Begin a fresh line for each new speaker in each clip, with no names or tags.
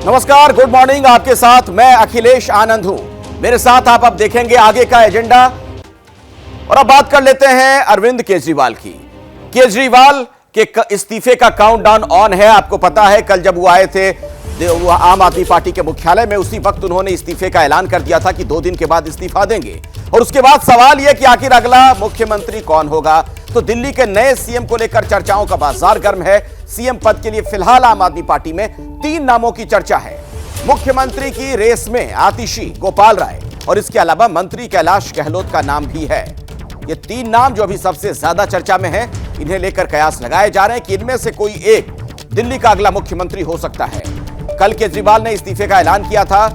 नमस्कार, good morning. आपके साथ मैं अखिलेश आनंद हूं। मेरे साथ आप अब देखेंगे आगे का एजेंडा। और अब बात कर लेते हैं अरविंद केजरीवाल की। केजरीवाल के इस्तीफे का काउंटडाउन ऑन है। आपको पता है, कल जब वो आए थे आम आदमी पार्टी के मुख्यालय में, उसी वक्त उन्होंने इस्तीफे का ऐलान कर दिया था कि 2 दिन के बाद इस्तीफा देंगे। और उसके बाद सवाल यह कि आखिर अगला मुख्यमंत्री कौन होगा। तो दिल्ली के नए सीएम को लेकर चर्चाओं का बाजार गर्म है। सीएम पद के लिए फिलहाल आम आदमी पार्टी में 3 नामों की चर्चा है। मुख्यमंत्री की रेस में आतिशी, गोपाल राय और इसके अलावा मंत्री कैलाश गहलोत का नाम भी है। ये 3 नाम जो अभी सबसे ज्यादा चर्चा में है, इन्हें लेकर कयास लगाए जा रहे हैं कि इनमें से कोई एक दिल्ली का अगला मुख्यमंत्री हो सकता है। कल केजरीवाल ने इस्तीफे का ऐलान किया था।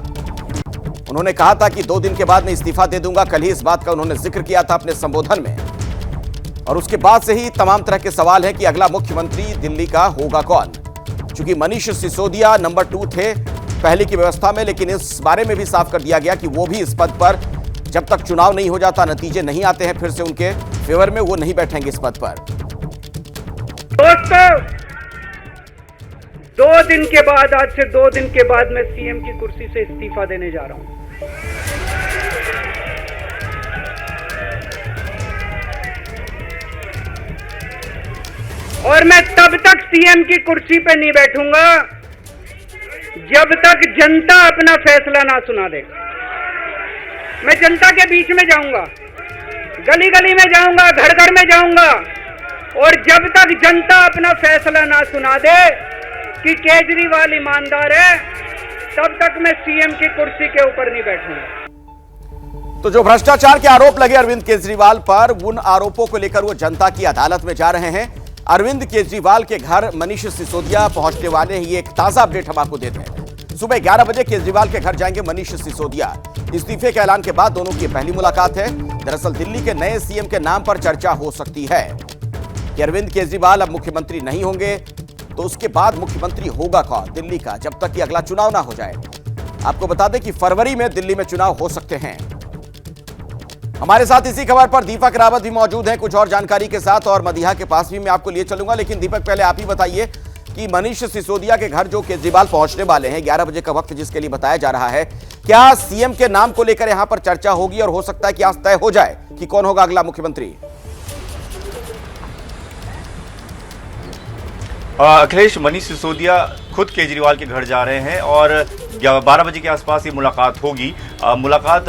उन्होंने कहा था कि 2 दिन के बाद मैं इस्तीफा दे दूंगा। कल ही इस बात का उन्होंने जिक्र किया था अपने संबोधन में। और उसके बाद से ही तमाम तरह के सवाल हैं कि अगला मुख्यमंत्री दिल्ली का होगा कौन। चूंकि मनीष सिसोदिया नंबर 2 थे पहले की व्यवस्था में, लेकिन इस बारे में भी साफ कर दिया गया कि वो भी इस पद पर जब तक चुनाव नहीं हो जाता, नतीजे नहीं आते हैं फिर से उनके फेवर में, वो नहीं बैठेंगे इस पद पर।
दोस्तों, 2 दिन के बाद, आज से 2 दिन के बाद मैं सीएम की कुर्सी से इस्तीफा देने जा रहा हूं। और मैं तब तक सीएम की कुर्सी पे नहीं बैठूंगा जब तक जनता अपना फैसला ना सुना दे। मैं जनता के बीच में जाऊंगा, गली गली में जाऊंगा, घर घर में जाऊंगा, और जब तक जनता अपना फैसला ना सुना दे कि केजरीवाल ईमानदार है, तब तक मैं सीएम की कुर्सी के ऊपर नहीं बैठूंगा।
तो जो भ्रष्टाचार के आरोप लगे अरविंद केजरीवाल पर, उन आरोपों को लेकर वो जनता की अदालत में जा रहे हैं। अरविंद केजरीवाल के घर मनीष सिसोदिया पहुंचने वाले हैं। ये एक ताजा अपडेट हम आपको देते हैं। सुबह 11 बजे केजरीवाल के घर जाएंगे मनीष सिसोदिया। इस्तीफे के ऐलान के बाद दोनों की पहली मुलाकात है। दरअसल दिल्ली के नए सीएम के नाम पर चर्चा हो सकती है कि अरविंद केजरीवाल अब मुख्यमंत्री नहीं होंगे, तो उसके बाद मुख्यमंत्री होगा कौन दिल्ली का, जब तक कि अगला चुनाव ना हो जाए। आपको बता दें कि फरवरी में दिल्ली में चुनाव हो सकते हैं। हमारे साथ इसी खबर पर दीपक रावत भी मौजूद हैं कुछ और जानकारी के साथ, और मदिहा के पास भी मैं आपको लिए चलूंगा। लेकिन दीपक, पहले आप ही बताइए कि मनीष सिसोदिया के घर जो केजरीवाल पहुंचने वाले हैं, 11 बजे का वक्त जिसके लिए बताया जा रहा है, क्या सीएम के नाम को लेकर यहां पर चर्चा होगी और हो सकता है कि आज तय हो जाए कि कौन होगा अगला मुख्यमंत्री?
अखिलेश, मनीष सिसोदिया खुद केजरीवाल के घर जा रहे हैं और 12 बजे के आसपास ये मुलाकात होगी। मुलाकात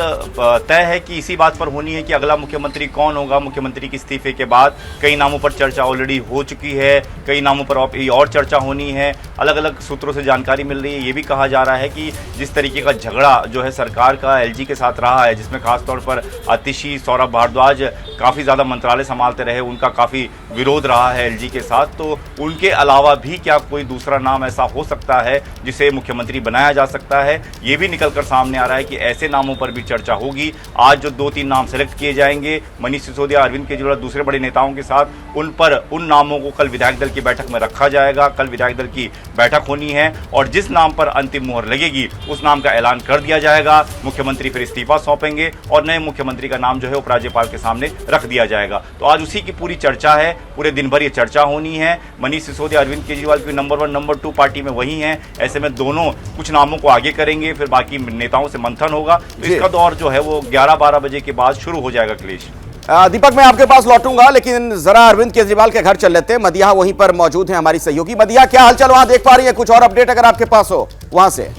तय है कि इसी बात पर होनी है कि अगला मुख्यमंत्री कौन होगा। मुख्यमंत्री के इस्तीफे के बाद कई नामों पर चर्चा ऑलरेडी हो चुकी है, कई नामों पर और चर्चा होनी है। अलग अलग सूत्रों से जानकारी मिल रही है। ये भी कहा जा रहा है कि जिस तरीके का झगड़ा जो है सरकार का एलजी के साथ रहा है, जिसमें खासतौर पर आतिशी, सौरभ भारद्वाज काफ़ी ज़्यादा मंत्रालय संभालते रहे, उनका काफ़ी विरोध रहा है एलजी के साथ, तो उनके अलावा भी क्या कोई दूसरा नाम ऐसा हो सकता है जिसे मुख्यमंत्री बनाया जा सकता है। ये भी निकलकर सामने आ रहा है कि ऐसे नामों पर भी चर्चा होगी। आज जो 2-3 नाम सेलेक्ट किए जाएंगे, मनीष सिसोदिया, अरविंद केजरीवाल, दूसरे बड़े नेताओं के साथ, उन नामों को कल विधायक दल की बैठक में रखा जाएगा। कल विधायक दल की बैठक होनी है और जिस नाम पर अंतिम मुहर लगेगी उस नाम का ऐलान कर दिया जाएगा। मुख्यमंत्री फिर इस्तीफा सौंपेंगे और नए मुख्यमंत्री का नाम जो है उपराज्यपाल के सामने रख दिया जाएगा। तो आज उसी की पूरी चर्चा है, पूरे दिन भर ये चर्चा होनी है। मनीष सिसोदिया, अरविंद केजरीवाल की नंबर 1 नंबर 2 पार्टी में वही हैं। ऐसे में दोनों कुछ नामों को आगे करेंगे, फिर बाकी नेताओं से मंथन होगा। तो इसका दौर जो है वो 11-12 बजे के बाद शुरू हो जाएगा। अखिलेश,
दीपक, मैं आपके पास लौटूंगा, लेकिन जरा अरविंद केजरीवाल के घर चल लेते हैं। मदिहा वहीं पर मौजूद है, हमारी सहयोगी। मदिहा, क्या हालचाल वहां देख पा रही है? कुछ और अपडेट अगर आपके पास हो वहां से।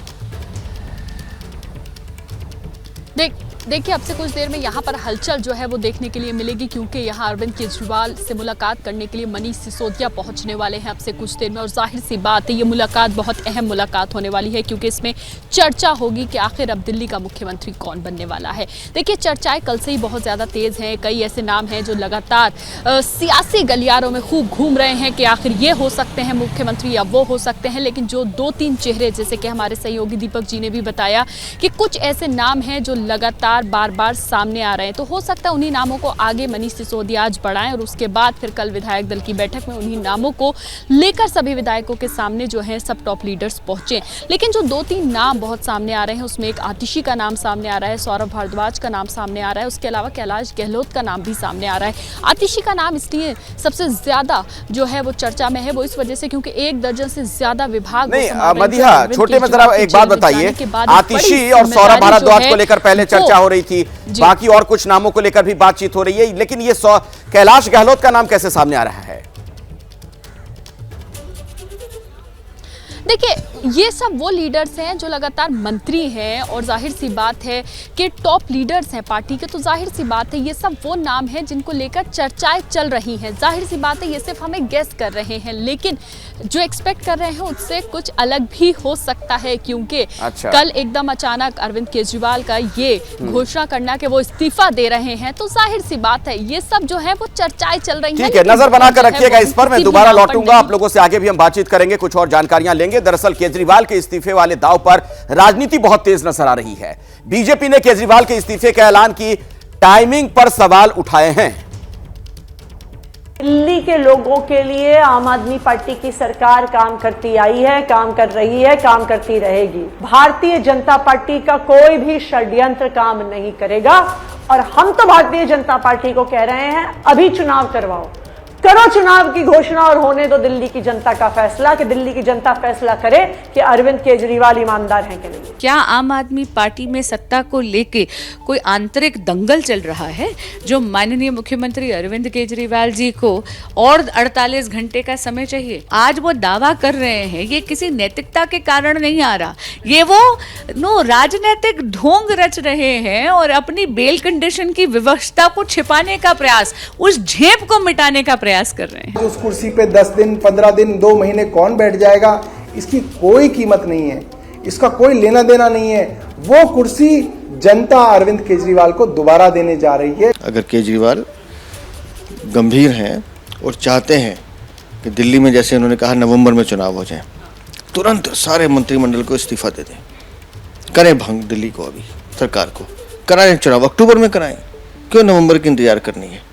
देखिए, अब से कुछ देर में यहाँ पर हलचल जो है वो देखने के लिए मिलेगी, क्योंकि यहाँ अरविंद केजरीवाल से मुलाकात करने के लिए मनीष सिसोदिया पहुँचने वाले हैं अब से कुछ देर में। और जाहिर सी बात है, ये मुलाकात बहुत अहम मुलाकात होने वाली है, क्योंकि इसमें चर्चा होगी कि आखिर अब दिल्ली का मुख्यमंत्री कौन बनने वाला है। देखिए, चर्चाएं कल से ही बहुत ज़्यादा तेज़ हैं। कई ऐसे नाम हैं जो लगातार सियासी गलियारों में खूब घूम रहे हैं कि आखिर ये हो सकते हैं मुख्यमंत्री या वो हो सकते हैं। लेकिन जो 2-3 चेहरे, जैसे कि हमारे सहयोगी दीपक जी ने भी बताया कि कुछ ऐसे नाम हैं जो लगातार लगातार बार बार सामने आ रहे हैं। तो हो सकता है उन्हीं नामों को आगे मनीष सिसोदिया आज बढ़ाएं और उसके बाद फिर कल विधायक दल की बैठक में उन्हीं नामों को लेकर सभी विधायकों के सामने जो है सब टॉप लीडर्स पहुंचे। लेकिन जो 2-3 नाम बहुत सामने आ रहे हैं उसमें एक आतिशी का नाम सामने आ रहा है, सौरभ भारद्वाज का नाम सामने आ रहा है, उसके अलावा कैलाश गहलोत का नाम भी सामने आ रहा है। आतिशी का नाम इसलिए सबसे ज्यादा जो है वो चर्चा में है, वो इस वजह से क्योंकि 1 दर्जन से ज्यादा विभाग
नहीं मदिहा, छोटे में जरा एक बात बताइए, आतिशी और सौरभ भारद्वाज को लेकर पहले चर्चा हो रही थी, बाकी और कुछ नामों को लेकर भी बातचीत हो रही है, लेकिन ये कैलाश गहलोत का नाम कैसे सामने आ रहा है?
देखिए, ये सब वो लीडर्स हैं जो लगातार मंत्री हैं और जाहिर सी बात है कि टॉप लीडर्स हैं पार्टी के, तो जाहिर सी बात है ये सब वो नाम हैं जिनको लेकर चर्चाएं चल रही हैं। जाहिर सी बात है ये सिर्फ हमें गेस कर रहे हैं, लेकिन जो एक्सपेक्ट कर रहे हैं उससे कुछ अलग भी हो सकता है, क्योंकि कल एकदम अचानक अरविंद केजरीवाल का ये घोषणा करना कि वो इस्तीफा दे रहे हैं, तो जाहिर सी बात है ये सब जो है वो चर्चाएं चल रही हैं।
ठीक है, नजर बनाकर रखिएगा इस पर, मैं दोबारा लौटूंगा, आप लोगों से आगे भी हम बातचीत करेंगे, कुछ और जानकारियां लेंगे। दरअसल केजरीवाल के इस्तीफे वाले दांव पर राजनीति बहुत तेज नजर आ रही है। बीजेपी ने केजरीवाल के इस्तीफे के ऐलान की टाइमिंग पर सवाल उठाए हैं।
दिल्ली के लोगों के लिए आम आदमी पार्टी की सरकार काम करती आई है, काम कर रही है, काम करती रहेगी। भारतीय जनता पार्टी का कोई भी षड्यंत्र काम नहीं करेगा और हम तो भारतीय जनता पार्टी को कह रहे हैं अभी चुनाव करवाओ, करो चुनाव की घोषणा और होने दो दिल्ली की जनता का फैसला, कि दिल्ली की जनता फैसला करे कि अरविंद केजरीवाल ईमानदार हैं कि नहीं।
क्या आम आदमी पार्टी में सत्ता को लेके कोई आंतरिक दंगल चल रहा है जो माननीय मुख्यमंत्री अरविंद केजरीवाल जी को और 48 घंटे का समय चाहिए? आज वो दावा कर रहे हैं, ये किसी नैतिकता के कारण नहीं आ रहा, ये वो राजनीतिक ढोंग रच रहे हैं और अपनी बेल कंडीशन की व्यवस्था को छिपाने का प्रयास, उस झेप को मिटाने का प्रयास कर रहे हैं।
उस कुर्सी पे 10 दिन, 15 दिन, 2 महीने कौन बैठ जाएगा, इसकी कोई कीमत नहीं है, इसका कोई लेना देना नहीं है। वो कुर्सी जनता अरविंद केजरीवाल को दोबारा देने जा रही है।
अगर केजरीवाल गंभीर हैं और चाहते हैं कि दिल्ली में जैसे उन्होंने कहा नवंबर में चुनाव हो जाए, तुरंत सारे मंत्रिमंडल को इस्तीफा दे दें, करें भंग दिल्ली को, अभी सरकार को कराएं चुनाव, अक्टूबर में कराएं, क्यों नवंबर की इंतजार करनी है?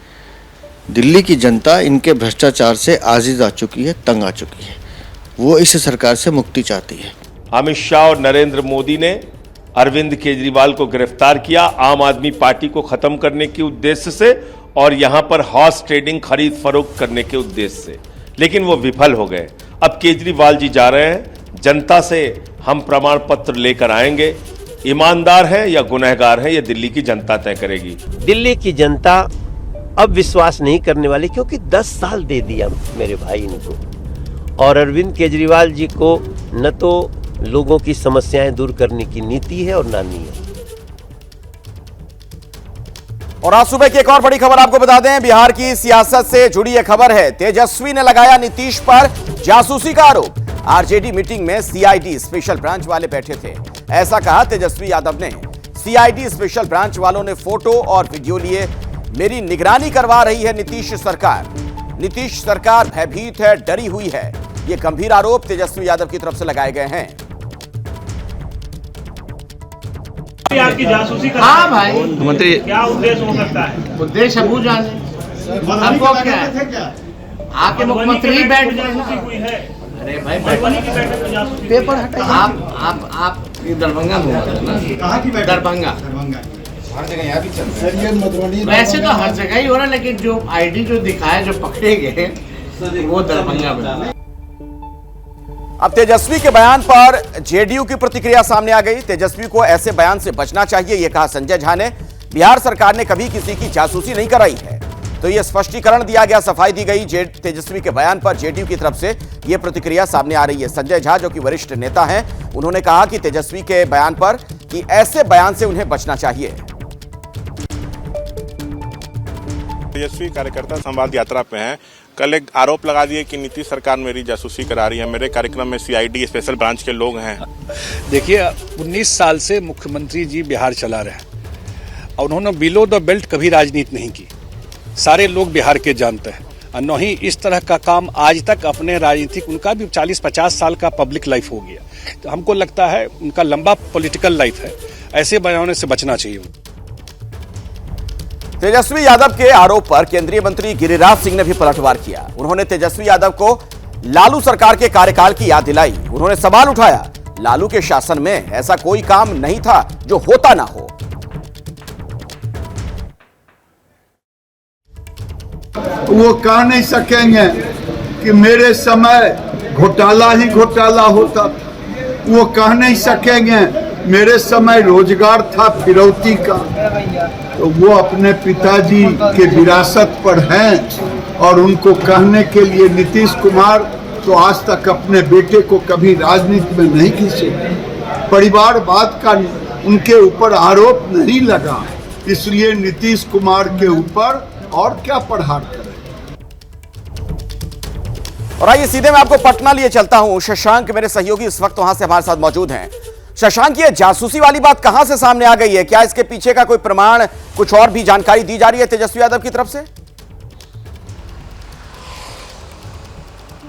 दिल्ली की जनता इनके भ्रष्टाचार से आजिज आ चुकी है, तंग आ चुकी है, वो इस सरकार से मुक्ति चाहती है।
अमित शाह और नरेंद्र मोदी ने अरविंद केजरीवाल को गिरफ्तार किया आम आदमी पार्टी को खत्म करने के उद्देश्य से और यहां पर हॉर्स ट्रेडिंग खरीद फरोख्त करने के उद्देश्य से, लेकिन वो विफल हो गए। अब केजरीवाल जी जा रहे हैं, जनता से हम प्रमाण पत्र लेकर आएंगे, ईमानदार हैं या गुनहगार हैं ये दिल्ली की जनता तय करेगी।
दिल्ली की जनता अब विश्वास नहीं करने वाली, क्योंकि 10 साल दे दिया मेरे भाई इनको, और अरविंद केजरीवाल जी को न तो लोगों की समस्याएं दूर करने की नीति है और ना नीयत।
और आज सुबह की एक और बड़ी खबर आपको बता दें, बिहार की सियासत से जुड़ी यह खबर है। तेजस्वी ने लगाया नीतीश पर जासूसी का आरोप। आरजेडी मीटिंग में सीआईडी स्पेशल ब्रांच वाले बैठे थे, ऐसा कहा तेजस्वी यादव ने। सीआईडी स्पेशल ब्रांच वालों ने फोटो और वीडियो लिए, मेरी निगरानी करवा रही है नीतीश सरकार। नीतीश सरकार भयभीत है, डरी हुई है, ये गंभीर आरोप तेजस्वी यादव की तरफ से लगाए गए हैं।
आपकी जासूसी का
हाँ भाई,
मंत्री क्या उद्देश्य हो सकता है?
उद्देश्य अब जाने हमको क्या है, आपके मुख्यमंत्री बैठ जासूसी कोई है? अरे भाई पेपर हटाइए। आप दरभंगा में, कहाँ की दरभंगा? हर जगह वैसे तो हर जगह ही हो रहा है, लेकिन जो आईडी जो दिखाया, जो पकड़े गए वो दरभंगा में।
अब तेजस्वी के बयान पर जेडीयू की प्रतिक्रिया सामने आ गई। तेजस्वी को ऐसे बयान से बचना चाहिए, यह कहा संजय झा ने। बिहार सरकार ने कभी किसी की जासूसी नहीं कराई है, तो यह स्पष्टीकरण दिया गया, सफाई दी गई। तेजस्वी के बयान पर जेडीयू की तरफ से यह प्रतिक्रिया सामने आ रही है। संजय झा जो कि वरिष्ठ नेता हैं, उन्होंने कहा कि तेजस्वी के बयान पर कि ऐसे बयान से उन्हें बचना चाहिए।
तेजस्वी कार्यकर्ता संवाद यात्रा पे हैं, कल एक आरोप लगा दिए कि नीतीश सरकार मेरी जासूसी करा रही है, मेरे कार्यक्रम में सीआईडी स्पेशल ब्रांच के लोग हैं।
देखिए, 19 साल से मुख्यमंत्री जी बिहार चला रहे हैं और उन्होंने बिलो द बेल्ट कभी राजनीति नहीं की, सारे लोग बिहार के जानते हैं, और न ही इस तरह का काम आज तक अपने राजनीतिक, उनका भी 40-50 साल का पब्लिक लाइफ हो गया, तो हमको लगता है उनका लंबा पॉलिटिकल लाइफ है, ऐसे बयानों से बचना चाहिए।
तेजस्वी यादव के आरोप पर केंद्रीय मंत्री गिरिराज सिंह ने भी पलटवार किया। उन्होंने तेजस्वी यादव को लालू सरकार के कार्यकाल की याद दिलाई। उन्होंने सवाल उठाया, लालू के शासन में ऐसा कोई काम नहीं था जो होता ना हो।
वो कह नहीं सकेंगे कि मेरे समय घोटाला ही घोटाला होता। वो कह नहीं सकेंगे मेरे समय रोजगार था फिरौती का। तो वो अपने पिताजी के विरासत पर हैं और उनको कहने के लिए नीतीश कुमार तो आज तक अपने बेटे को कभी राजनीति में नहीं खींचे। परिवारवाद का उनके ऊपर आरोप नहीं लगा, इसलिए नीतीश कुमार के ऊपर और क्या प्रहार करें।
और आइए सीधे मैं आपको पटना लिए चलता हूं। शशांक मेरे सहयोगी इस वक्त वहां से हमारे साथ मौजूद हैं। शशांक, ये जासूसी वाली बात कहां से सामने आ गई है? क्या इसके पीछे का कोई प्रमाण, कुछ और भी जानकारी दी जा रही है तेजस्वी यादव की तरफ से?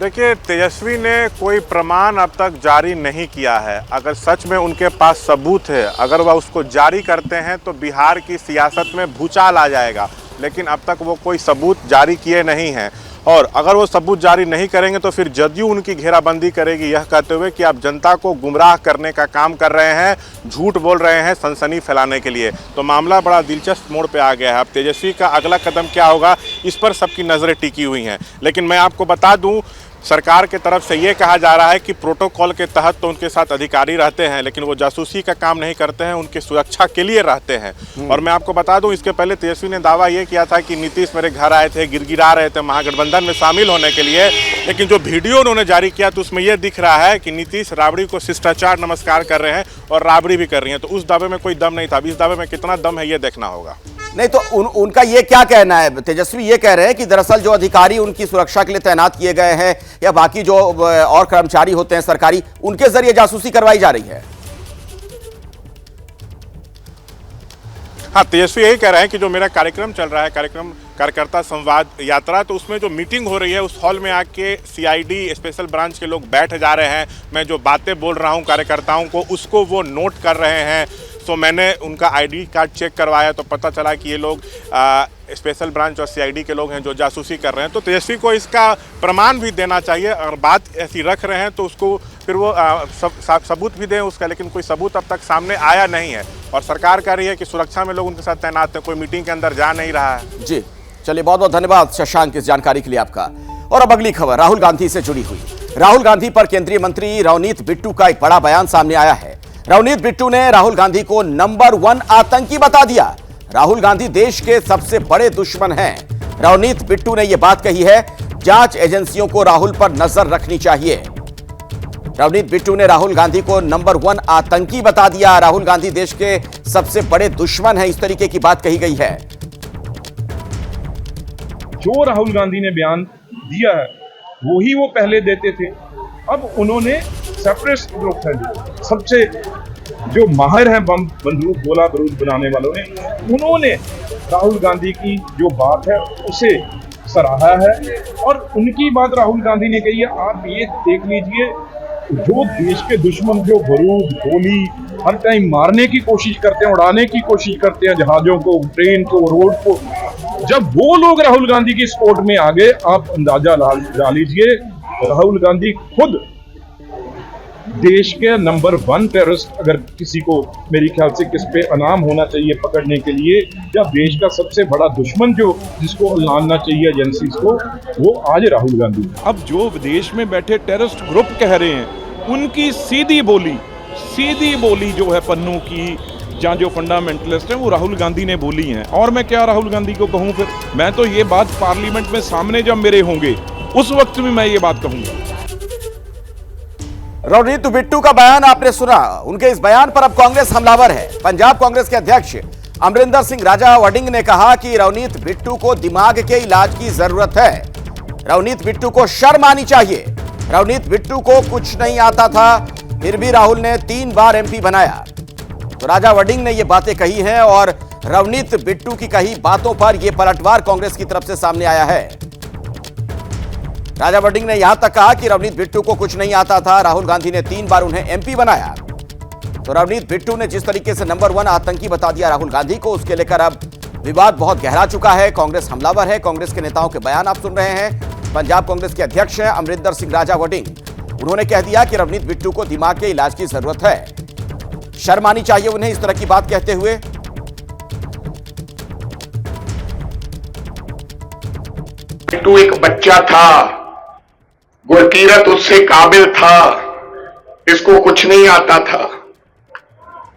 देखिए, तेजस्वी ने कोई प्रमाण अब तक जारी नहीं किया है। अगर सच में उनके पास सबूत है, अगर वह उसको जारी करते हैं तो बिहार की सियासत में भूचाल आ जाएगा। लेकिन अब तक वो कोई सबूत जारी किए नहीं हैं। और अगर वो सबूत जारी नहीं करेंगे तो फिर जदयू उनकी घेराबंदी करेगी, यह कहते हुए कि आप जनता को गुमराह करने का काम कर रहे हैं, झूठ बोल रहे हैं सनसनी फैलाने के लिए। तो मामला बड़ा दिलचस्प मोड़ पे आ गया है। अब तेजस्वी का अगला कदम क्या होगा, इस पर सबकी नज़रें टिकी हुई हैं। लेकिन मैं आपको बता दूं, सरकार के तरफ से ये कहा जा रहा है कि प्रोटोकॉल के तहत तो उनके साथ अधिकारी रहते हैं, लेकिन वो जासूसी का काम नहीं करते हैं, उनकी सुरक्षा के लिए रहते हैं। और मैं आपको बता दूं, इसके पहले तेजस्वी ने दावा ये किया था कि नीतीश मेरे घर आए थे, गिड़गिड़ा रहे थे महागठबंधन में शामिल होने के लिए। लेकिन जो वीडियो उन्होंने जारी किया तो उसमें यह दिख रहा है कि नीतीश राबड़ी को शिष्टाचार नमस्कार कर रहे हैं और राबड़ी भी कर रही हैं। तो उस दावे में कोई दम नहीं था। इस दावे में कितना दम है ये देखना होगा।
नहीं तो उनका ये क्या कहना है? तेजस्वी ये कह रहे हैं कि दरअसल जो अधिकारी उनकी सुरक्षा के लिए तैनात किए गए हैं या बाकी जो और कर्मचारी होते हैं सरकारी, उनके जरिए जासूसी करवाई जा रही है।
हाँ, तेजस्वी यही कह रहे हैं कि जो मेरा कार्यक्रम चल रहा है, कार्यक्रम कार्यकर्ता संवाद यात्रा, तो उसमें जो मीटिंग हो रही है उस हॉल में आके सीआईडी स्पेशल ब्रांच के लोग बैठ जा रहे हैं। मैं जो बातें बोल रहा हूँ कार्यकर्ताओं को, उसको वो नोट कर रहे हैं। तो मैंने उनका आईडी कार्ड चेक करवाया तो पता चला कि ये लोग स्पेशल ब्रांच और सीआईडी के लोग हैं जो जासूसी कर रहे हैं। तो तेजस्वी को इसका प्रमाण भी देना चाहिए। अगर बात ऐसी रख रहे हैं तो उसको फिर वो सबूत भी दें उसका, लेकिन कोई सबूत अब तक सामने आया नहीं है। और सरकार कह रही है कि सुरक्षा में लोग उनके साथ तैनात हैं, कोई मीटिंग के अंदर जा नहीं रहा है।
जी चलिए, बहुत बहुत धन्यवाद शशांक इस जानकारी के लिए आपका। और अब अगली खबर राहुल गांधी से जुड़ी हुई। राहुल गांधी पर केंद्रीय मंत्री रवनीत बिट्टू का एक बड़ा बयान सामने आया है। रवनीत बिट्टू ने राहुल गांधी को नंबर 1 आतंकी बता दिया। राहुल गांधी देश के सबसे बड़े दुश्मन हैं। रवनीत बिट्टू ने यह बात कही है, जांच एजेंसियों को राहुल पर नजर रखनी चाहिए। रवनीत बिट्टू ने राहुल गांधी को नंबर 1 आतंकी बता दिया। राहुल गांधी देश के सबसे बड़े दुश्मन हैं, इस तरीके की बात कही गई है।
जो राहुल गांधी ने बयान दिया है वही वो पहले देते थे। अब उन्होंने सेपरेट ग्रुप है सबसे जो माहिर हैं बम बंदूक गोला बारूद बनाने वालों ने, उन्होंने राहुल गांधी की जो बात है उसे सराहा है। और उनकी बात राहुल गांधी ने कही है। आप ये देख लीजिए, जो देश के दुश्मन जो बारूद गोली हर टाइम मारने की कोशिश करते हैं, उड़ाने की कोशिश करते हैं जहाजों को, ट्रेन को, रोड को, जब वो लोग राहुल गांधी की सपोर्ट में आ गए, आप अंदाजा लगा लीजिए राहुल गांधी खुद देश के नंबर 1 टेररिस्ट, अगर किसी को मेरे ख्याल से किस पे इनाम होना चाहिए पकड़ने के लिए, या देश का सबसे बड़ा दुश्मन जो जिसको लानना चाहिए एजेंसीज को, वो आज राहुल गांधी। अब जो विदेश में बैठे टेररिस्ट ग्रुप कह रहे हैं, उनकी सीधी बोली जो है पन्नू की, जहाँ जो फंडामेंटलिस्ट हैं वो राहुल गांधी ने बोली हैं। और मैं क्या राहुल गांधी को कहूँ? फिर मैं तो ये बात पार्लियामेंट में सामने जब मेरे होंगे उस वक्त भी मैं ये बात कहूंगा।
रवनीत बिट्टू का बयान आपने सुना। उनके इस बयान पर अब कांग्रेस हमलावर है। पंजाब कांग्रेस के अध्यक्ष अमरिंदर सिंह राजा वडिंग ने कहा कि रवनीत बिट्टू को दिमाग के इलाज की जरूरत है। रवनीत बिट्टू को शर्म आनी चाहिए। रवनीत बिट्टू को कुछ नहीं आता था, फिर भी राहुल ने 3 बार एमपी बनाया। तो राजा वडिंग ने ये बातें कही हैं और रवनीत बिट्टू की कही बातों पर यह पलटवार कांग्रेस की तरफ से सामने आया है। राजा वडिंग ने यहां तक कहा कि रवनीत बिट्टू को कुछ नहीं आता था, राहुल गांधी ने 3 बार उन्हें एमपी बनाया। तो रवनीत बिट्टू ने जिस तरीके से नंबर 1 आतंकी बता दिया राहुल गांधी को, उसके लेकर अब विवाद बहुत गहरा चुका है। कांग्रेस हमलावर है। कांग्रेस के नेताओं के बयान आप सुन रहे हैं। पंजाब कांग्रेस के अध्यक्ष हैं अमरिंदर सिंह राजा वडिंग। उन्होंने कह दिया कि रवनीत बिट्टू को दिमाग के इलाज की जरूरत है। शर्म आनी चाहिए उन्हें इस तरह की बात कहते हुए।
बिट्टू एक बच्चा था, गुरकीरत उससे काबिल था, इसको कुछ नहीं आता था।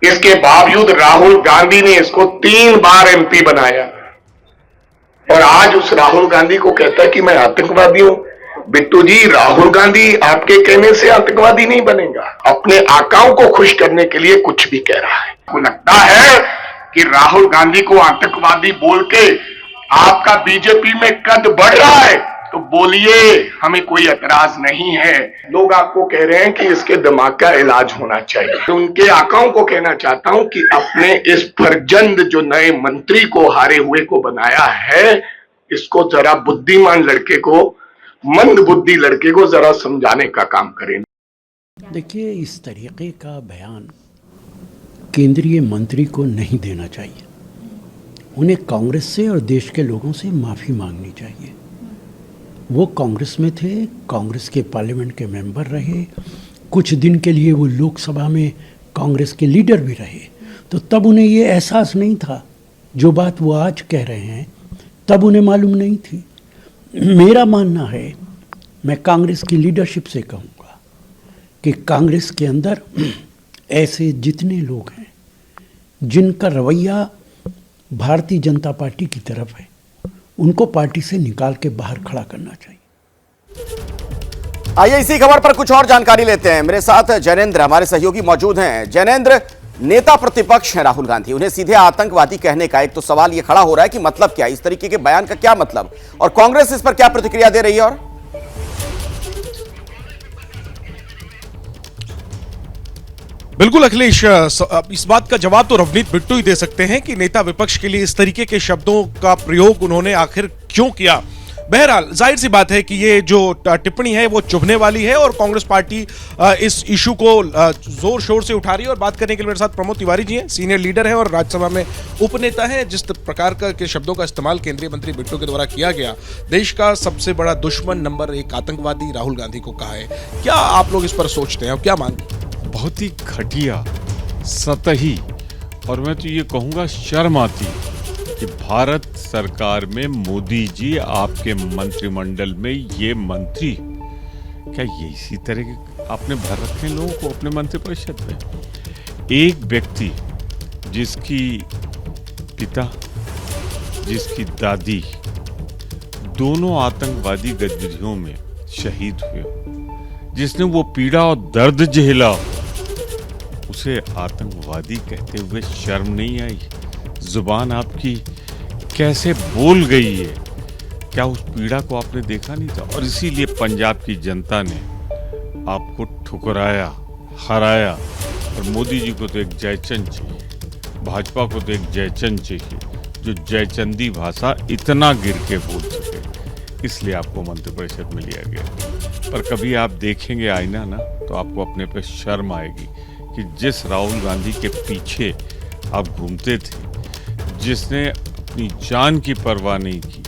इसके बावजूद राहुल गांधी ने इसको 3 बार एमपी बनाया और आज उस राहुल गांधी को कहता है कि मैं आतंकवादी हूं। बिट्टू जी, राहुल गांधी आपके कहने से आतंकवादी नहीं बनेगा। अपने आकाओं को खुश करने के लिए कुछ भी कह रहा है। को लगता है कि राहुल गांधी को आतंकवादी बोल के आपका बीजेपी में कद बढ़ रहा है, तो बोलिए, हमें कोई एतराज नहीं है। लोग आपको कह रहे हैं कि इसके दिमाग का इलाज होना चाहिए। तो उनके आकाओं को कहना चाहता हूं कि अपने इस फर्जंद जो नए मंत्री को हारे हुए को बनाया है, इसको जरा बुद्धिमान लड़के को, मंद बुद्धि लड़के को जरा समझाने का काम करें।
देखिए, इस तरीके का बयान केंद्रीय मंत्री को नहीं देना चाहिए। उन्हें कांग्रेस से और देश के लोगों से माफ़ी मांगनी चाहिए। वो कांग्रेस में थे, कांग्रेस के पार्लियामेंट के मेंबर रहे, कुछ दिन के लिए वो लोकसभा में कांग्रेस के लीडर भी रहे, तो तब उन्हें ये एहसास नहीं था। जो बात वो आज कह रहे हैं तब उन्हें मालूम नहीं थी। मेरा मानना है, मैं कांग्रेस की लीडरशिप से कहूँगा कि कांग्रेस के अंदर ऐसे जितने लोग हैं जिनका रवैया भारतीय जनता पार्टी की तरफ है, उनको पार्टी से निकाल के बाहर खड़ा करना चाहिए।
आइए इसी खबर पर कुछ और जानकारी लेते हैं। मेरे साथ जैनेंद्र हमारे सहयोगी मौजूद हैं। जैनेंद्र, नेता प्रतिपक्ष हैं राहुल गांधी, उन्हें सीधे आतंकवादी कहने का एक तो सवाल यह खड़ा हो रहा है कि मतलब क्या, इस तरीके के बयान का क्या मतलब, और कांग्रेस इस पर क्या प्रतिक्रिया दे रही है? और
बिल्कुल अखिलेश, इस बात का जवाब तो रवनीत बिट्टू ही दे सकते हैं कि नेता विपक्ष के लिए इस तरीके के शब्दों का प्रयोग उन्होंने आखिर क्यों किया। बहरहाल जाहिर सी बात है कि ये जो टिप्पणी है वो चुभने वाली है और कांग्रेस पार्टी इस इशू को जोर शोर से उठा रही है। और बात करने के लिए मेरे साथ प्रमोद तिवारी जी हैं, सीनियर लीडर हैं और राज्यसभा में उपनेता हैं। जिस प्रकार के शब्दों का इस्तेमाल केंद्रीय मंत्री बिट्टू के द्वारा किया गया, देश का सबसे बड़ा दुश्मन नंबर 1 आतंकवादी राहुल गांधी को कहा है, क्या आप लोग इस पर सोचते हैं और क्या मानते हैं?
बहुत ही घटिया, सतही और मैं तो ये कहूँगा शर्म आती कि भारत सरकार में मोदी जी आपके मंत्रिमंडल में ये मंत्री, क्या ये इसी तरह के आपने भर रखे हैं लोगों को अपने मंत्रिपरिषद में? एक व्यक्ति जिसकी पिता, जिसकी दादी दोनों आतंकवादी गतिविधियों में शहीद हुए, जिसने वो पीड़ा और दर्द झेला, उसे आतंकवादी कहते हुए शर्म नहीं आई? जुबान आपकी कैसे बोल गई है? क्या उस पीड़ा को आपने देखा नहीं था? और इसीलिए पंजाब की जनता ने आपको ठुकराया, हराया। और मोदी जी को तो एक जयचंद चाहिए, भाजपा को तो एक जयचंद चाहिए जो जयचंदी भाषा इतना गिर के बोल सके। इसलिए आपको मंत्रिपरिषद में लिया गया। पर कभी आप देखेंगे आईना ना, तो आपको अपने पे शर्म आएगी कि जिस राहुल गांधी के पीछे आप घूमते थे, जिसने अपनी जान की परवाह नहीं की,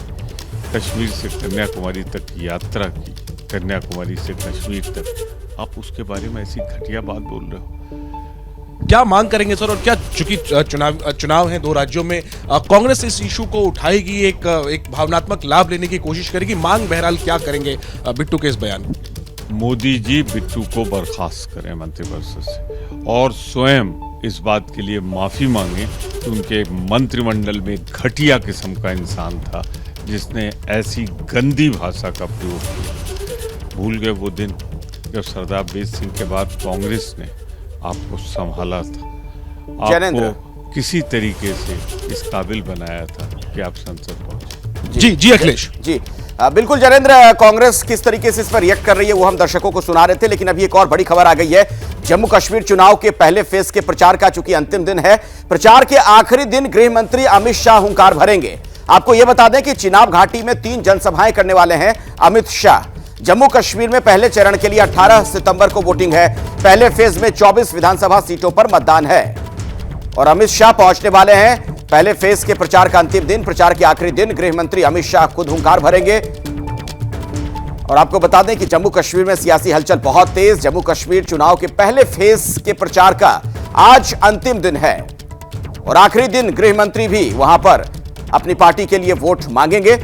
कश्मीर से कन्याकुमारी तक यात्रा की, कन्याकुमारी से कश्मीर तक, आप उसके बारे में ऐसी घटिया बात बोल रहे हो?
क्या मांग करेंगे सर? और क्या चूंकि चुनाव है 2 राज्यों में, कांग्रेस इस इशू को उठाएगी, एक भावनात्मक लाभ लेने की कोशिश करेगी? मांग बहरहाल क्या करेंगे बिट्टू के इस बयान?
मोदी जी बिट्टू को बर्खास्त करें मंत्रिपरिषद से और स्वयं इस बात के लिए माफी मांगे कि उनके मंत्रिमंडल में घटिया किस्म का इंसान था जिसने ऐसी गंदी भाषा का प्रयोग किया। भूल गए वो दिन जब सरदार बेद सिंह के बाद कांग्रेस ने आपको संभाला था, आपको किसी तरीके से इस काबिल बनाया था कि आप संसद पहुंचे।
जी अखिलेश
जी बिल्कुल जैनेंद्र, कांग्रेस किस तरीके से इस पर रिएक्ट कर रही है वो हम दर्शकों को सुना रहे थे, लेकिन अभी एक और बड़ी खबर आ गई है। जम्मू कश्मीर चुनाव के पहले फेज के प्रचार का चूंकि अंतिम दिन है, प्रचार के आखिरी दिन गृह मंत्री अमित शाह हुंकार भरेंगे। आपको यह बता दें कि चिनाब घाटी में 3 जनसभाएं करने वाले हैं अमित शाह। जम्मू कश्मीर में पहले चरण के लिए 18 सितंबर को वोटिंग है। पहले फेज में 24 विधानसभा सीटों पर मतदान है और अमित शाह पहुंचने वाले हैं पहले फेज के प्रचार का अंतिम दिन, प्रचार के आखिरी दिन गृह मंत्री अमित शाह खुद हुंकार भरेंगे। और आपको बता दें कि जम्मू कश्मीर में सियासी हलचल बहुत तेज। जम्मू कश्मीर चुनाव के पहले फेज के प्रचार का आज अंतिम दिन है और आखिरी दिन गृह मंत्री भी वहां पर अपनी पार्टी के लिए वोट मांगेंगे।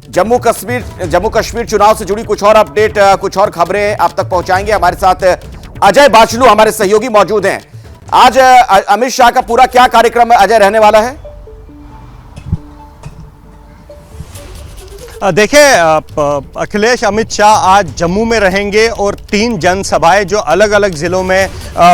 जम्मू कश्मीर चुनाव से जुड़ी कुछ और अपडेट, कुछ और खबरें आप तक पहुंचाएंगे। हमारे साथ अजय बाचलू हमारे सहयोगी मौजूद हैं। आज अमित शाह का पूरा क्या कार्यक्रम अजय रहने वाला है?
देखिए अखिलेश, अमित शाह आज जम्मू में रहेंगे और 3 जनसभाएं जो अलग अलग ज़िलों में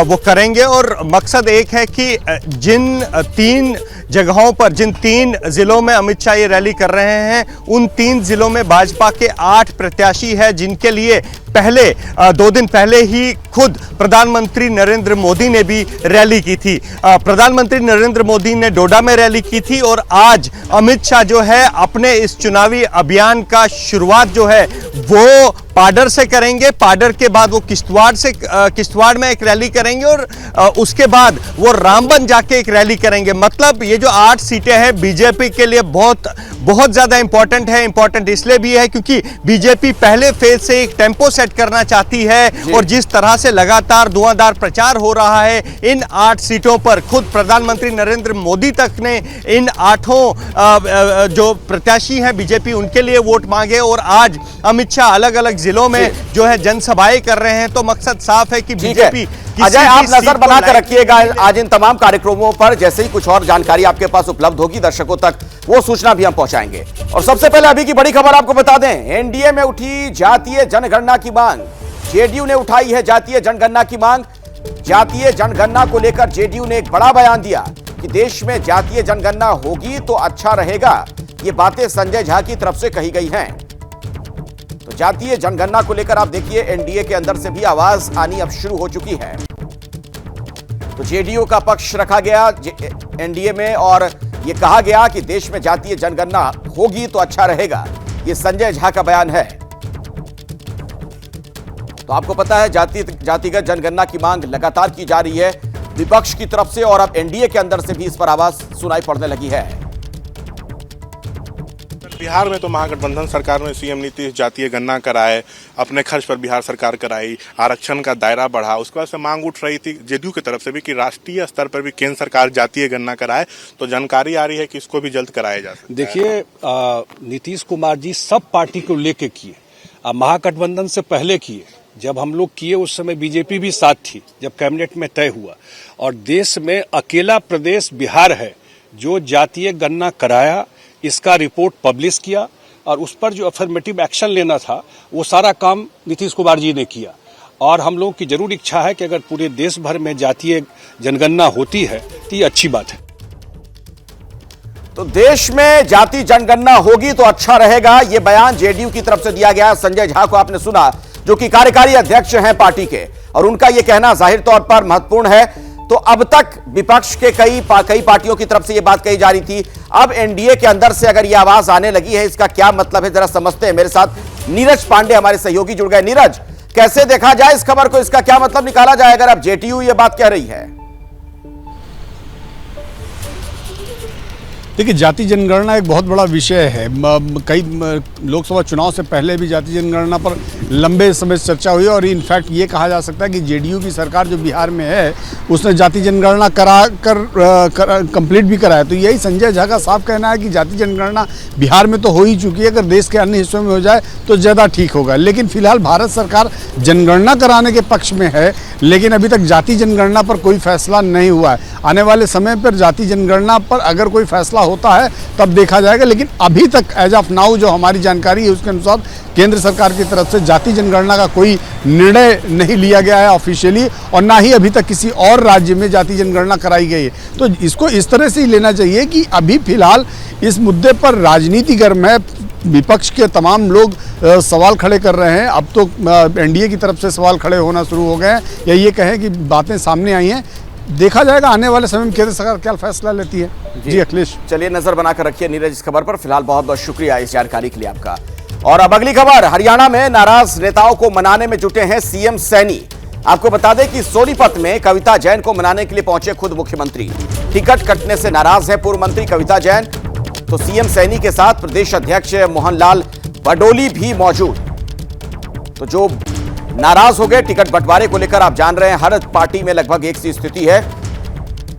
वो करेंगे और मकसद एक है कि जिन 3 जगहों पर, जिन 3 ज़िलों में अमित शाह ये रैली कर रहे हैं, उन 3 ज़िलों में भाजपा के 8 प्रत्याशी हैं जिनके लिए पहले 2 दिन पहले ही खुद प्रधानमंत्री नरेंद्र मोदी ने भी रैली की थी। प्रधानमंत्री नरेंद्र मोदी ने डोडा में रैली की थी और आज अमित शाह जो है अपने इस चुनावी अभियान का शुरुआत जो है वो पाडर से करेंगे। पाडर के बाद वो किश्तवाड़ में एक रैली करेंगे और उसके बाद वो रामबन जाके एक रैली करेंगे। मतलब ये जो 8 सीटें हैं बीजेपी के लिए बहुत ज्यादा इंपॉर्टेंट है। इंपॉर्टेंट इसलिए भी है क्योंकि बीजेपी पहले फेज से एक टेंपो सेट करना चाहती है और जिस तरह से लगातार धुआंधार प्रचार हो रहा है इन 8 सीटों पर, खुद प्रधानमंत्री नरेंद्र मोदी तक ने इन 8 जो प्रत्याशी हैं बीजेपी उनके लिए वोट मांगे और आज अमित शाह अलग अलग जिलों में जो है जनसभाएं कर रहे हैं। तो मकसद साफ है कि बीजेपी
अजय आप नजर बनाकर रखिएगा आज इन तमाम कार्यक्रमों पर। जैसे ही कुछ और जानकारी आपके पास उपलब्ध होगी दर्शकों तक वो सूचना भी हम पहुंचाएंगे। और सबसे पहले अभी की बड़ी खबर आपको बता दें, एनडीए में उठी जातीय जनगणना की मांग। जेडीयू ने उठाई है जातीय जनगणना की मांग। जातीय जनगणना को लेकर जेडीयू ने एक बड़ा बयान दिया कि देश में जातीय जनगणना होगी तो अच्छा रहेगा। ये बातें संजय झा की तरफ से कही गई हैं। तो जातीय जनगणना को लेकर आप देखिए एनडीए के अंदर से भी आवाज आनी अब शुरू हो चुकी है। तो जेडीयू का पक्ष रखा गया एनडीए में और यह कहा गया कि देश में जातीय जनगणना होगी तो अच्छा रहेगा। यह संजय झा का बयान है। तो आपको पता है जातिगत जनगणना की मांग लगातार की जा रही है विपक्ष की तरफ से और अब एनडीए के अंदर से भी इस पर आवाज सुनाई पड़ने लगी है।
बिहार में तो महागठबंधन सरकार ने सीएम नीतीश जातीय गणना कराए, अपने खर्च पर बिहार सरकार कराई, आरक्षण का दायरा बढ़ा। उसके बाद से मांग उठ रही थी जेडीयू की तरफ से भी कि राष्ट्रीय स्तर पर भी केंद्र सरकार जातीय गणना कराए। तो जानकारी आ रही है कि इसको भी जल्द कराया जा सकता है।
देखिए नीतीश कुमार जी सब पार्टी को लेके किए, महागठबंधन से पहले किए। जब हम लोग किए उस समय बीजेपी भी साथ थी जब कैबिनेट में तय हुआ। और देश में अकेला प्रदेश बिहार है जो जातीय गणना कराया, इसका रिपोर्ट पब्लिश किया और उस पर जो अफर्मेटिव एक्शन लेना था वो सारा काम नीतीश कुमार जी ने किया। और हम लोगों की जरूर इच्छा है कि अगर पूरे देश भर में जातीय जनगणना होती है तो ये अच्छी बात है।
तो देश में जाति जनगणना होगी तो अच्छा रहेगा, यह बयान जेडीयू की तरफ से दिया गया। संजय झा को आपने सुना जो कि कार्यकारी अध्यक्ष हैं पार्टी के, और उनका यह कहना जाहिर तौर पर महत्वपूर्ण है। तो अब तक विपक्ष के कई पार्टियों की तरफ से यह बात कही जा रही थी, अब एनडीए के अंदर से अगर यह आवाज आने लगी है, इसका क्या मतलब है जरा समझते हैं। मेरे साथ नीरज पांडे हमारे सहयोगी जुड़ गए। नीरज, कैसे देखा जाए इस खबर को, इसका क्या मतलब निकाला जाए अगर अब जेडीयू यह बात कह रही है?
देखिए, जाति जनगणना एक बहुत बड़ा विषय है। कई लोकसभा चुनाव से पहले भी जाति जनगणना पर लंबे समय से चर्चा हुई और इनफैक्ट ये कहा जा सकता है कि जेडीयू की सरकार जो बिहार में है उसने जाति जनगणना कंप्लीट भी कराया। तो यही संजय झा का साफ कहना है कि जाति जनगणना बिहार में तो हो ही चुकी है, अगर देश के अन्य हिस्सों में हो जाए तो ज़्यादा ठीक होगा। लेकिन फिलहाल भारत सरकार जनगणना कराने के पक्ष में है, लेकिन अभी तक जाति जनगणना पर कोई फैसला नहीं हुआ है। आने वाले समय पर जाति जनगणना पर अगर कोई फैसला होता है तब देखा जाएगा, लेकिन अभी तक एज ऑफ नाउ जो हमारी जानकारी है उसके अनुसार केंद्र सरकार की तरफ से जाति जनगणना का कोई निर्णय नहीं लिया गया है ऑफिशियली, और ना ही अभी तक किसी और राज्य में जाति जनगणना कराई गई है। तो इसको इस तरह से ही लेना चाहिए कि अभी फिलहाल इस मुद्दे पर राजनीति गर्म है। विपक्ष के तमाम लोग सवाल खड़े कर रहे हैं। अब तो एनडीए की तरफ से सवाल खड़े होना शुरू हो गए हैं, या ये कहें कि बातें सामने आई हैं। देखा जाएगा आने वाले समय में केंद्र सरकार क्या फैसला लेती है। जी अखिलेश,
चलिए नजर बनाकर रखिए नीरज इस खबर पर। फिलहाल बहुत बहुत शुक्रिया इस जानकारी के लिए आपका। और अब अगली खबर, हरियाणा में नाराज नेताओं को मनाने में जुटे हैं सीएम सैनी। आपको बता दें कि सोनीपत में कविता जैन को मनाने के लिए पहुंचे खुद मुख्यमंत्री। टिकट कटने से नाराज है पूर्व मंत्री कविता जैन, तो सीएम सैनी के साथ प्रदेश अध्यक्ष मोहनलाल बडोली भी मौजूद। तो जो नाराज हो गए टिकट बंटवारे को लेकर, आप जान रहे हैं हर पार्टी में लगभग एक सी स्थिति है।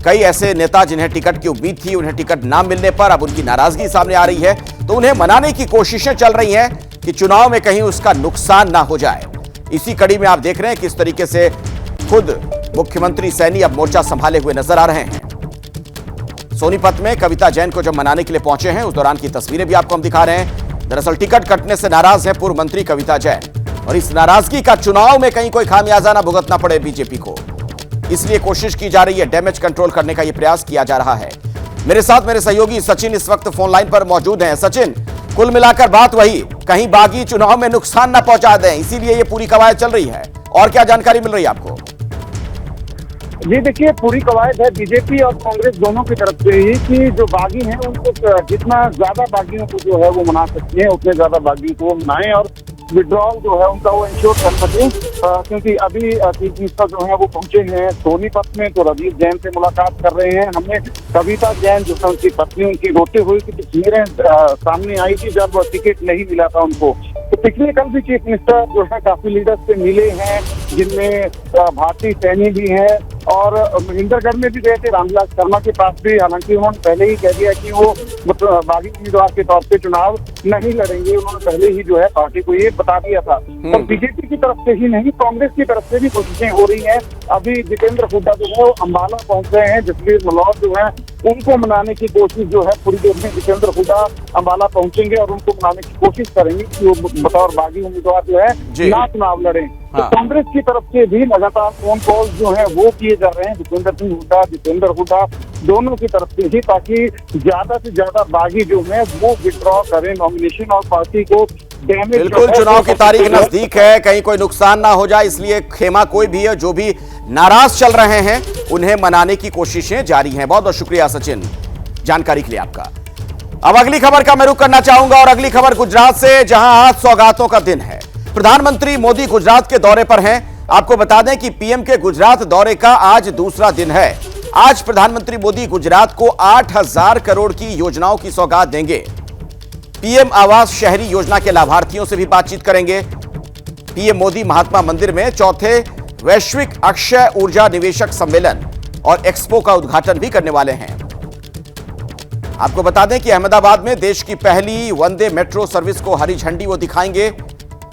कई ऐसे नेता जिन्हें टिकट की उम्मीद थी, उन्हें टिकट ना मिलने पर अब उनकी नाराजगी सामने आ रही है, तो उन्हें मनाने की कोशिशें चल रही हैं कि चुनाव में कहीं उसका नुकसान ना हो जाए। इसी कड़ी में आप देख रहे हैं किस तरीके से खुद मुख्यमंत्री सैनी अब मोर्चा संभाले हुए नजर आ रहे हैं। सोनीपत में कविता जैन को जब मनाने के लिए पहुंचे हैं, उस दौरान की तस्वीरें भी आपको हम दिखा रहे हैं। दरअसल टिकट कटने से नाराज है पूर्व मंत्री कविता जैन, और इस नाराजगी का चुनाव में कहीं कोई खामियाजा ना भुगतना पड़े बीजेपी को, इसलिए कोशिश की जा रही है। डैमेज कंट्रोल करने का यह प्रयास किया जा रहा है। मेरे साथ मेरे सहयोगी सचिन इस वक्त फोन लाइन पर मौजूद हैं। सचिन, कुल मिलाकर बात वही, कहीं बागी चुनाव में नुकसान ना पहुंचा दें, इसीलिए ये पूरी कवायद चल रही है। और क्या जानकारी मिल रही है आपको?
जी देखिए, पूरी कवायद है बीजेपी और कांग्रेस दोनों की तरफ से ही कि जो बागी हैं उनको जितना ज्यादा बागियों को जो है वो मना सकते हैं, उतने ज्यादा बागियों को मनाएं और विड्रॉल जो है उनका वो इंश्योर कर सके। क्योंकि अभी चीफ मिनिस्टर जो है वो पहुंचे हैं सोनीपत में, तो रवि जैन से मुलाकात कर रहे हैं। हमने कविता जैन जो है उनकी पत्नी, उनकी रोते हुए की तस्वीरें सामने आई थी जब टिकट नहीं मिला था उनको। तो पिछले कल भी चीफ मिनिस्टर जो है काफी लीडर्स से मिले हैं, जिनमें भारती सैनी भी हैं और महेंद्रगढ़ में भी गए थे रामविलास शर्मा के पास भी। हालांकि उन्होंने पहले ही कह दिया कि वो बागी उम्मीदवार के तौर पे चुनाव नहीं लड़ेंगे, उन्होंने पहले ही जो है पार्टी को ये बता दिया था। और बीजेपी की तरफ से ही नहीं, कांग्रेस की तरफ से भी कोशिशें हो रही हैं। अभी जितेंद्र हुड्डा जो है वो अम्बाला पहुंच गए हैं, जसवीर मलौर जो है उनको मनाने की कोशिश जो है थोड़ी देर में जितेंद्र हुड्डा अम्बाला पहुंचेंगे और उनको मनाने की कोशिश करेंगे कि वो बतौर बागी उम्मीदवार जो है ना चुनाव लड़े। तो कांग्रेस की तरफ से भी लगातार फोन कॉल जो है वो किए जा रहे हैं जितेंद्र हुड्डा दोनों की तरफ से ही, ताकि ज्यादा से ज्यादा बागी जो है वो विड्रॉ करें नॉमिनेशन और पार्टी को डैमेज।
बिल्कुल, चुनाव की तारीख नजदीक है, कहीं कोई नुकसान ना हो जाए, इसलिए खेमा कोई भी है जो भी नाराज चल रहे हैं उन्हें मनाने की कोशिशें जारी हैं। बहुत बहुत शुक्रिया सचिन जानकारी के लिए आपका। अब अगली खबर का मैं रुख करना चाहूंगा, और अगली खबर गुजरात से, जहां आज सौगातों का दिन है। प्रधानमंत्री मोदी गुजरात के दौरे पर हैं। आपको बता दें कि पीएम के गुजरात दौरे का आज दूसरा दिन है। आज प्रधानमंत्री मोदी गुजरात को 8,000 करोड़ की योजनाओं की सौगात देंगे। पीएम आवास शहरी योजना के लाभार्थियों से भी बातचीत करेंगे। पीएम मोदी महात्मा मंदिर में चौथे वैश्विक अक्षय ऊर्जा निवेशक सम्मेलन और एक्सपो का उद्घाटन भी करने वाले हैं। आपको बता दें कि अहमदाबाद में देश की पहली वंदे मेट्रो सर्विस को हरी झंडी वो दिखाएंगे,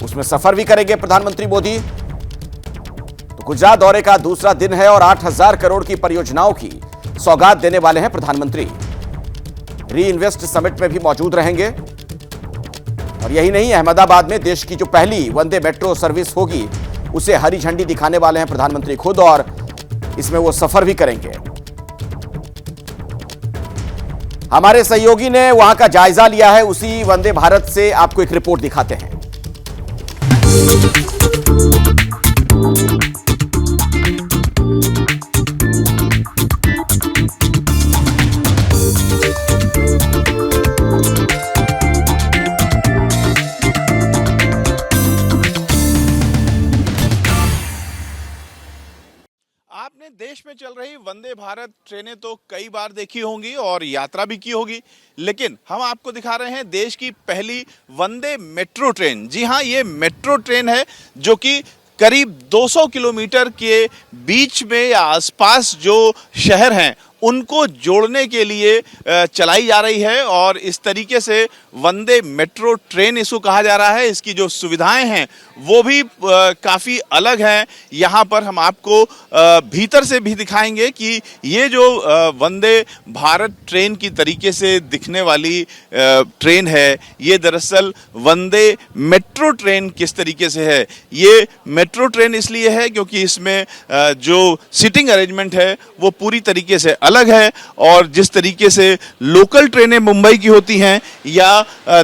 उसमें सफर भी करेंगे प्रधानमंत्री मोदी। तो गुजरात दौरे का दूसरा दिन है और 8,000 करोड़ की परियोजनाओं की सौगात देने वाले हैं प्रधानमंत्री। री इन्वेस्ट समिट में भी मौजूद रहेंगे। और यही नहीं, अहमदाबाद में देश की जो पहली वंदे मेट्रो सर्विस होगी उसे हरी झंडी दिखाने वाले हैं प्रधानमंत्री खुद, और इसमें वो सफर भी करेंगे। हमारे सहयोगी ने वहां का जायजा लिया है, उसी वंदे भारत से आपको एक रिपोर्ट दिखाते हैं।
आपने देश में चल रही वंदे भारत ट्रेनें तो कई बार देखी होंगी और यात्रा भी की होगी, लेकिन हम आपको दिखा रहे हैं देश की पहली वंदे मेट्रो ट्रेन। जी हाँ, ये मेट्रो ट्रेन है जो कि करीब 200 किलोमीटर के बीच में या आसपास जो शहर हैं उनको जोड़ने के लिए चलाई जा रही है। और इस तरीके से वंदे मेट्रो ट्रेन इसको कहा जा रहा है। इसकी जो सुविधाएं हैं वो भी काफ़ी अलग हैं। यहाँ पर हम आपको भीतर से भी दिखाएंगे कि ये जो वंदे भारत ट्रेन की तरीके से दिखने वाली ट्रेन है, ये दरअसल वंदे मेट्रो ट्रेन किस तरीके से है। ये मेट्रो ट्रेन इसलिए है क्योंकि इसमें जो सीटिंग अरेंजमेंट है वो पूरी तरीके से अलग है। और जिस तरीके से लोकल ट्रेनें मुंबई की होती हैं या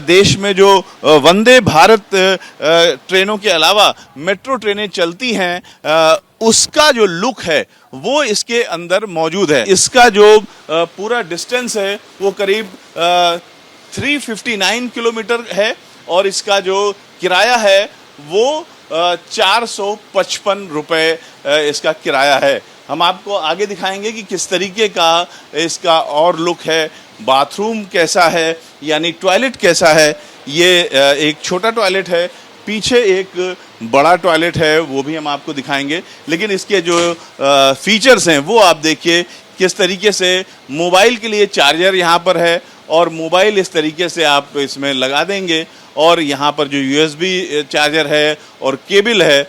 देश में जो वंदे भारत ट्रेनों के अलावा मेट्रो ट्रेनें चलती हैं, उसका जो लुक है वो इसके अंदर मौजूद है। इसका जो पूरा डिस्टेंस है वो करीब 359 किलोमीटर है और इसका जो किराया है वो 455 रुपये इसका किराया है। हम आपको आगे दिखाएंगे कि किस तरीके का इसका और लुक है, बाथरूम कैसा है, यानी टॉयलेट कैसा है। ये एक छोटा टॉयलेट है, पीछे एक बड़ा टॉयलेट है, वो भी हम आपको दिखाएंगे। लेकिन इसके जो फीचर्स हैं वो आप देखिए, किस तरीके से मोबाइल के लिए चार्जर यहाँ पर है और मोबाइल इस तरीके से आप इसमें लगा देंगे और यहाँ पर जो USB चार्जर है और केबल है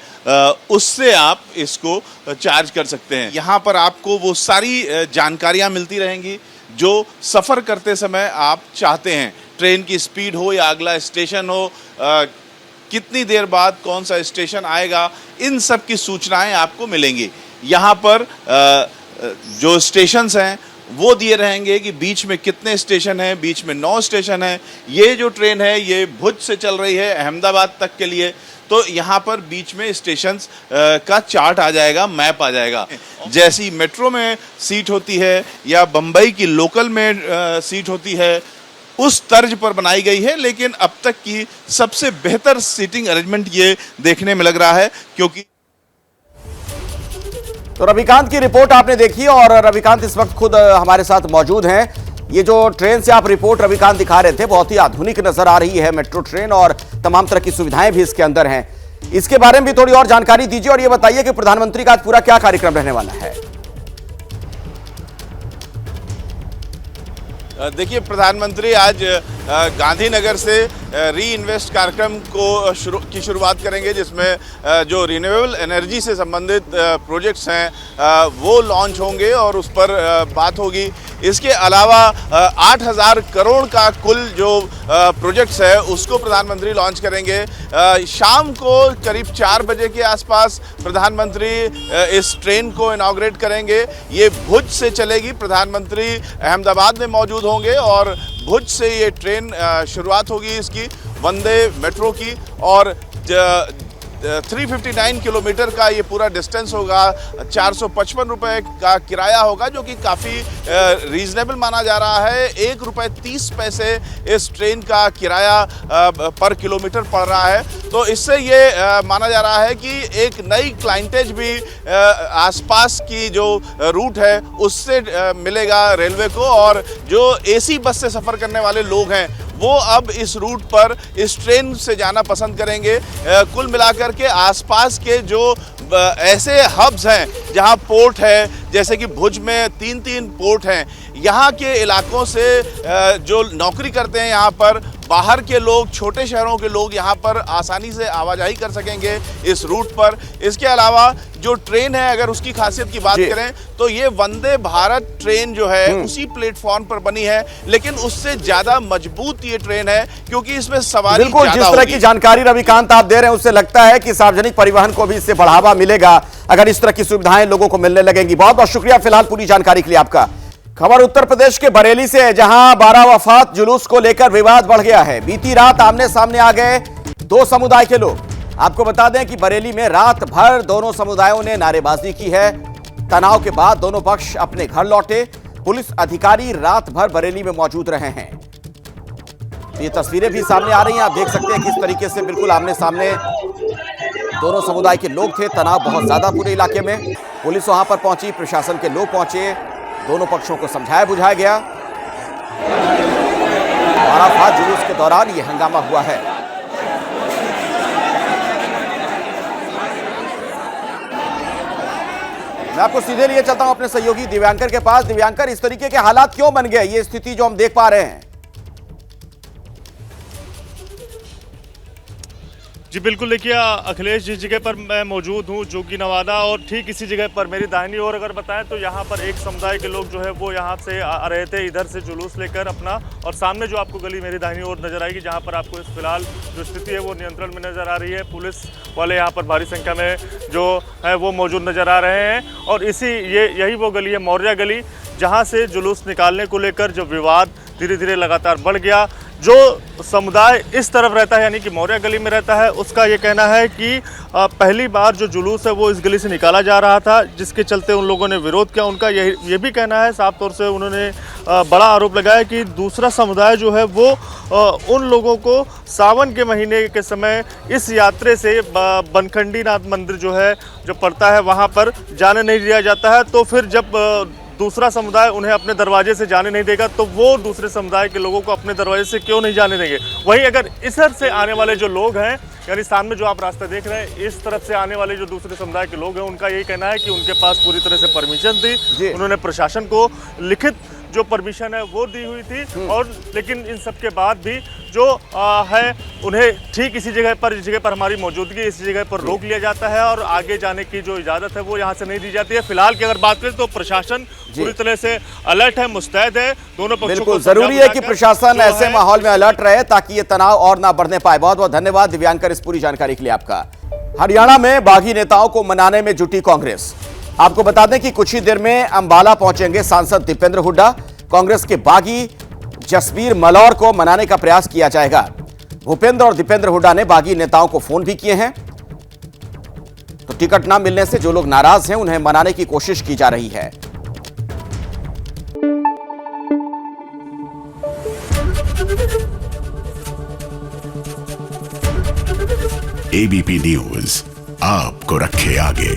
उससे आप इसको चार्ज कर सकते हैं। यहाँ पर आपको वो सारी जानकारियाँ मिलती रहेंगी जो सफ़र करते समय आप चाहते हैं। ट्रेन की स्पीड हो या अगला स्टेशन हो, कितनी देर बाद कौन सा स्टेशन आएगा, इन सब की सूचनाएं आपको मिलेंगी। यहाँ पर जो स्टेशंस हैं वो दिए रहेंगे कि बीच में कितने स्टेशन हैं, बीच में 9 स्टेशन हैं। ये जो ट्रेन है ये भुज से चल रही है अहमदाबाद तक के लिए, तो यहाँ पर बीच में स्टेशंस का चार्ट आ जाएगा, मैप आ जाएगा। जैसी मेट्रो में सीट होती है या बम्बई की लोकल में सीट होती है, उस तर्ज पर बनाई गई है। लेकिन अब तक की सबसे बेहतर सीटिंग अरेंजमेंट ये देखने में लग रहा है, क्योंकि
तो रविकांत की रिपोर्ट आपने देखी और रविकांत इस वक्त खुद हमारे साथ मौजूद हैं। ये जो ट्रेन से आप रिपोर्ट रविकांत दिखा रहे थे बहुत ही आधुनिक नजर आ रही है मेट्रो ट्रेन, और तमाम तरह की सुविधाएं भी इसके अंदर हैं। इसके बारे में भी थोड़ी और जानकारी दीजिए और ये बताइए कि प्रधानमंत्री का आज पूरा क्या कार्यक्रम रहने वाला है।
देखिए, प्रधानमंत्री आज गांधीनगर से री इन्वेस्ट कार्यक्रम की शुरुआत करेंगे, जिसमें जो रिन्यूएबल एनर्जी से संबंधित प्रोजेक्ट्स हैं वो लॉन्च होंगे और उस पर बात होगी। इसके अलावा 8,000 करोड़ का कुल जो प्रोजेक्ट्स है उसको प्रधानमंत्री लॉन्च करेंगे। शाम को करीब 4 बजे के आसपास प्रधानमंत्री इस ट्रेन को इनॉग्रेट करेंगे। ये भुज से चलेगी, प्रधानमंत्री अहमदाबाद में मौजूद होंगे और भुज से ये ट्रेन शुरुआत होगी इसकी वंदे मेट्रो की, और 359 किलोमीटर का ये पूरा डिस्टेंस होगा। 455 रुपये का किराया होगा, जो कि काफ़ी रीजनेबल माना जा रहा है। 1 रुपये 30 पैसे इस ट्रेन का किराया पर किलोमीटर पड़ रहा है। तो इससे ये माना जा रहा है कि एक नई क्लाइंटेज भी आसपास की जो रूट है उससे मिलेगा रेलवे को, और जो AC बस से सफ़र करने वाले लोग हैं वो अब इस रूट पर इस ट्रेन से जाना पसंद करेंगे। कुल मिलाकर के आसपास के जो ऐसे हब्स हैं जहां पोर्ट है, जैसे कि भुज में 3 पोर्ट हैं, यहाँ के इलाकों से जो नौकरी करते हैं यहाँ पर बाहर के लोग, छोटे शहरों के लोग यहाँ पर आसानी से आवाजाही कर सकेंगे इस रूट पर। इसके अलावा जो ट्रेन है, अगर उसकी खासियत की बात करें तो ये वंदे भारत ट्रेन जो है उसी प्लेटफॉर्म पर बनी है, लेकिन उससे ज्यादा मजबूत ये ट्रेन है क्योंकि इसमें सवारी
बिल्कुल जिस तरह की जानकारी रविकांत आप दे रहे हैं उससे लगता है कि सार्वजनिक परिवहन को भी इससे बढ़ावा मिलेगा अगर इस तरह की सुविधाएं लोगों को मिलने लगेंगी। बहुत बहुत शुक्रिया फिलहाल पूरी जानकारी के लिए आपका। खबर उत्तर प्रदेश के बरेली से है, जहां 12 वफात जुलूस को लेकर विवाद बढ़ गया है। बीती रात आमने सामने आ गए 2 समुदाय के लोग। आपको बता दें कि बरेली में रात भर दोनों समुदायों ने नारेबाजी की है। तनाव के बाद दोनों पक्ष अपने घर लौटे। पुलिस अधिकारी रात भर बरेली में मौजूद रहे हैं। ये तस्वीरें भी सामने आ रही हैं, आप देख सकते हैं किस तरीके से बिल्कुल आमने सामने दोनों समुदाय के लोग थे। तनाव बहुत ज्यादा पूरे इलाके में। पुलिस वहां पर पहुंची, प्रशासन के लोग पहुंचे, दोनों पक्षों को समझाया बुझाया गया। 12 वफात जुलूस के दौरान यह हंगामा हुआ है। मैं आपको सीधे लिए चलता हूं अपने सहयोगी दिव्यांकर के पास। दिव्यांकर, इस तरीके के हालात क्यों बन गए, ये स्थिति जो हम देख पा रहे हैं?
जी बिल्कुल, देखिए अखिलेश जिस जगह पर मैं मौजूद हूँ जोगी नवादा, और ठीक इसी जगह पर मेरी दाहिनी ओर अगर बताएं तो यहाँ पर एक समुदाय के लोग जो है वो यहाँ से आ रहे थे, इधर से जुलूस लेकर अपना, और सामने जो आपको गली मेरी दाहिनी ओर नजर आएगी जहाँ पर आपको फिलहाल जो स्थिति है वो नियंत्रण में नज़र आ रही है। पुलिस वाले यहाँ पर भारी संख्या में जो है वो मौजूद नज़र आ रहे हैं, और यही वो गली है, मौर्या गली, जहाँ से जुलूस निकालने को लेकर जो विवाद धीरे धीरे लगातार बढ़ गया। जो समुदाय इस तरफ रहता है यानी कि मौर्य गली में रहता है, उसका ये कहना है कि पहली बार जो जुलूस है वो इस गली से निकाला जा रहा था, जिसके चलते उन लोगों ने विरोध किया। उनका ये भी कहना है, साफ तौर से उन्होंने बड़ा आरोप लगाया कि दूसरा समुदाय जो है वो उन लोगों को सावन के महीने के समय इस यात्रा से बनखंडी नाथ मंदिर जो है जो पड़ता है वहाँ पर जाने नहीं दिया जाता है। तो फिर जब दूसरा समुदाय उन्हें अपने दरवाजे से जाने नहीं देगा तो वो दूसरे समुदाय के लोगों को अपने दरवाजे से क्यों नहीं जाने देंगे। वहीं अगर इधर से आने वाले जो लोग हैं, यानी सामने जो आप रास्ता देख रहे हैं, इस तरफ से आने वाले जो दूसरे समुदाय के लोग हैं, उनका यही कहना है कि उनके पास पूरी तरह से परमिशन थी, उन्होंने प्रशासन को लिखित जो परमिशन है वो दी हुई थी, और लेकिन इन सब के बाद भी जो है उन्हें ठीक इसी जगह पर, जिस जगह पर हमारी मौजूदगी, इसी जगह पर रोक लिया जाता है और आगे जाने की जो इजाज़त है वो यहाँ से नहीं दी जाती है। फिलहाल की अगर बात करें तो प्रशासन पूरी तरह से अलर्ट है, मुस्तैद है। दोनों पक्षों को
बिल्कुल जरूरी है कि प्रशासन ऐसे माहौल में अलर्ट रहे ताकि ये तनाव और ना बढ़ने पाए। बहुत बहुत धन्यवाद दिव्यांकर इस पूरी जानकारी के लिए आपका। हरियाणा में बागी नेताओं को मनाने में जुटी कांग्रेस। आपको बता दें कि कुछ ही देर में अंबाला पहुंचेंगे सांसद दीपेंद्र हुड्डा। कांग्रेस के बागी जसबीर मलौर को मनाने का प्रयास किया जाएगा। भूपेंद्र और दीपेंद्र हुड्डा ने बागी नेताओं को फोन भी किए हैं, तो टिकट ना मिलने से जो लोग नाराज हैं उन्हें मनाने की कोशिश की जा रही है।
एबीपी न्यूज आपको रखे आगे।